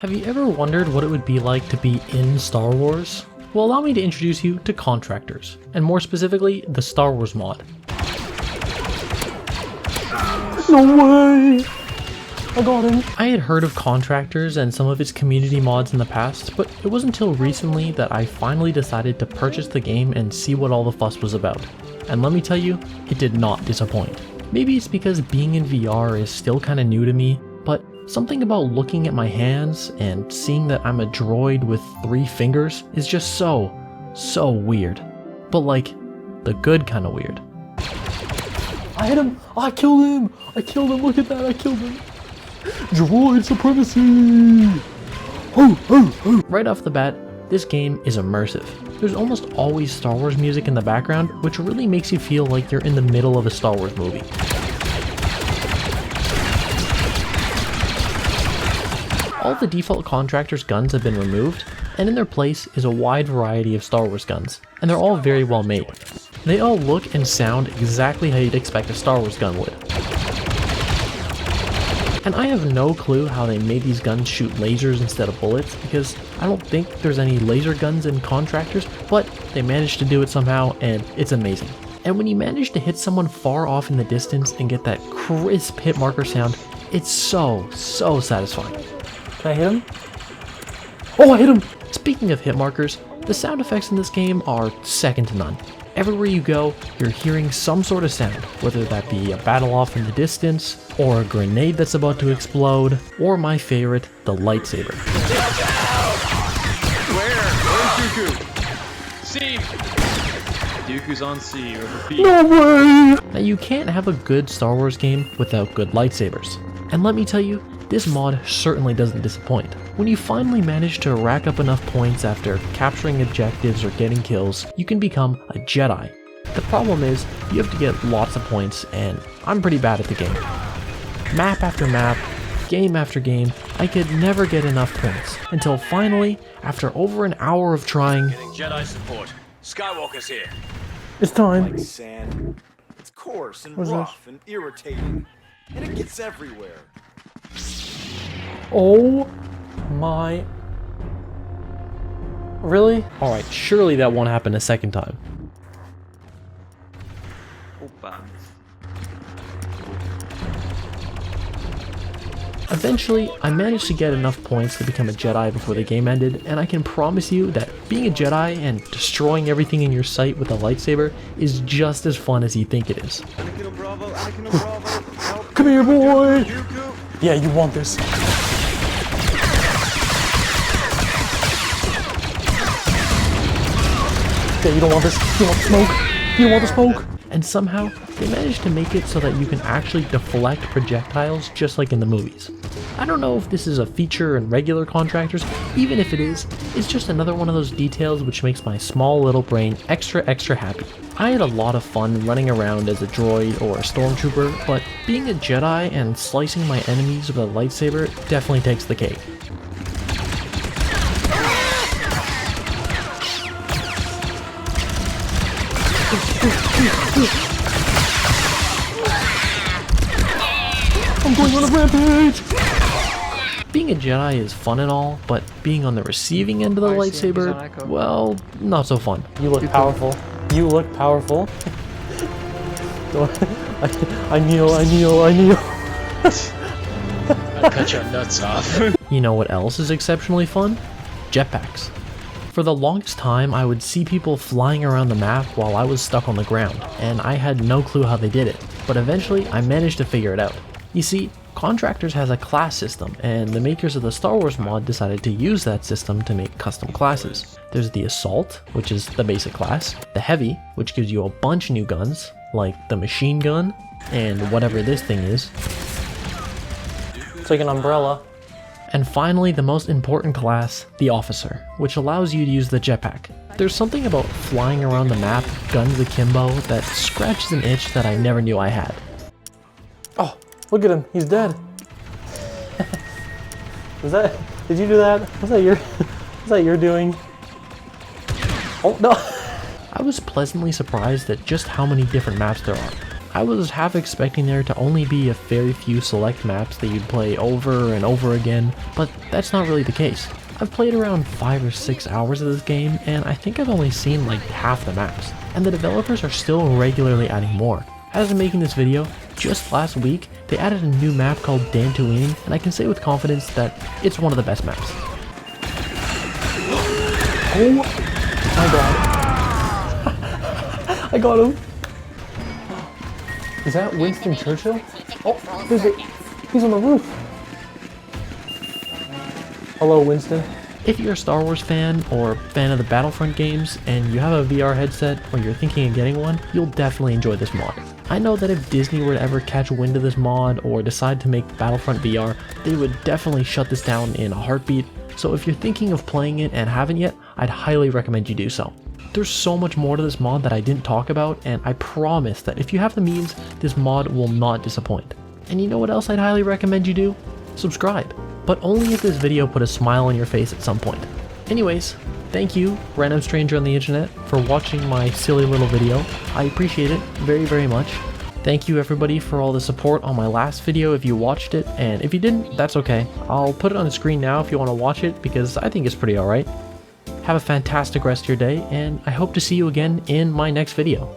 Have you ever wondered what it would be like to be in Star Wars? Well, allow me to introduce you to Contractors, and more specifically, the Star Wars mod. No way! I got him! I had heard of Contractors and some of its community mods in the past, but it wasn't until recently that I finally decided to purchase the game and see what all the fuss was about. And let me tell you, it did not disappoint. Maybe it's because being in VR is still kinda new to me, but something about looking at my hands and seeing that I'm a droid with 3 fingers is just so weird. But like, the good kind of weird. I hit him! I killed him! I killed him! Look at that! I killed him! Droid supremacy! Right off the bat, this game is immersive. There's almost always Star Wars music in the background, which really makes you feel like you're in the middle of a Star Wars movie. All the default Contractors guns have been removed, and in their place is a wide variety of Star Wars guns, and they're all very well made. They all look and sound exactly how you'd expect a Star Wars gun would. And I have no clue how they made these guns shoot lasers instead of bullets, because I don't think there's any laser guns in Contractors, but they managed to do it somehow, and it's amazing. And when you manage to hit someone far off in the distance and get that crisp hit marker sound, it's so satisfying. Can I hit him? Oh, I hit him! Speaking of hit markers, the sound effects in this game are second to none. Everywhere you go, you're hearing some sort of sound, whether that be a battle off in the distance, or a grenade that's about to explode, or my favorite, the lightsaber. Where's Dooku? C! Dooku's on C, over B. No way! Now you can't have a good Star Wars game without good lightsabers. And let me tell you, this mod certainly doesn't disappoint. When you finally manage to rack up enough points after capturing objectives or getting kills, you can become a Jedi. The problem is, you have to get lots of points, and I'm pretty bad at the game. Map after map, game after game, I could never get enough points, until finally, after over an hour of trying, Getting Jedi support. Skywalker's here. it's time. Like sand. It's coarse and rough and irritating, and it gets everywhere. Oh my... Really? Alright, surely that won't happen a second time. Opa. Eventually, I managed to get enough points to become a Jedi before the game ended, and I can promise you that being a Jedi and destroying everything in your sight with a lightsaber is just as fun as you think it is. Come here, boy! Yeah, you want this. Yeah, you don't want this. You want the smoke. You don't want the smoke. And somehow, they managed to make it so that you can actually deflect projectiles just like in the movies. I don't know if this is a feature in regular Contractors. Even if it is, it's just another one of those details which makes my small little brain extra happy. I had a lot of fun running around as a droid or a stormtrooper, but being a Jedi and slicing my enemies with a lightsaber definitely takes the cake. I'm going on a rampage! Being a Jedi is fun and all, but being on the receiving end of the lightsaber, well, not so fun. You look powerful. You look powerful. I kneel. I'll cut your nuts off. You know what else is exceptionally fun? Jetpacks. For the longest time, I would see people flying around the map while I was stuck on the ground, and I had no clue how they did it, but eventually I managed to figure it out. You see, Contractors has a class system, and the makers of the Star Wars mod decided to use that system to make custom classes. There's the Assault, which is the basic class, the Heavy, which gives you a bunch of new guns, like the machine gun, and whatever this thing is. It's like an umbrella. And finally, the most important class, the Officer, which allows you to use the jetpack. There's something about flying around the map, guns akimbo, that scratches an itch that I never knew I had. Oh, look at him, he's dead. Did you do that? Was that your doing? Oh, no. I was pleasantly surprised at just how many different maps there are. I was half expecting there to only be a very few select maps that you'd play over and over again, but that's not really the case. I've played around 5 or 6 hours of this game, and I think I've only seen like half the maps, and the developers are still regularly adding more. As I'm making this video, just last week, they added a new map called Dantooine, and I can say with confidence that it's one of the best maps. Oh my god. I got him. Is that Winston Churchill? Oh, he's on the roof. Hello, Winston. If you're a Star Wars fan or fan of the Battlefront games and you have a VR headset or you're thinking of getting one, you'll definitely enjoy this mod. I know that if Disney were to ever catch wind of this mod or decide to make Battlefront VR, they would definitely shut this down in a heartbeat, so if you're thinking of playing it and haven't yet, I'd highly recommend you do so. There's so much more to this mod that I didn't talk about, and I promise that if you have the means, this mod will not disappoint. And you know what else I'd highly recommend you do? Subscribe. But only if this video put a smile on your face at some point. Anyways, thank you, random stranger on the internet, for watching my silly little video. I appreciate it very, very much. Thank you everybody for all the support on my last video if you watched it, and if you didn't, that's okay. I'll put it on the screen now if you want to watch it because I think it's pretty alright. Have a fantastic rest of your day, and I hope to see you again in my next video.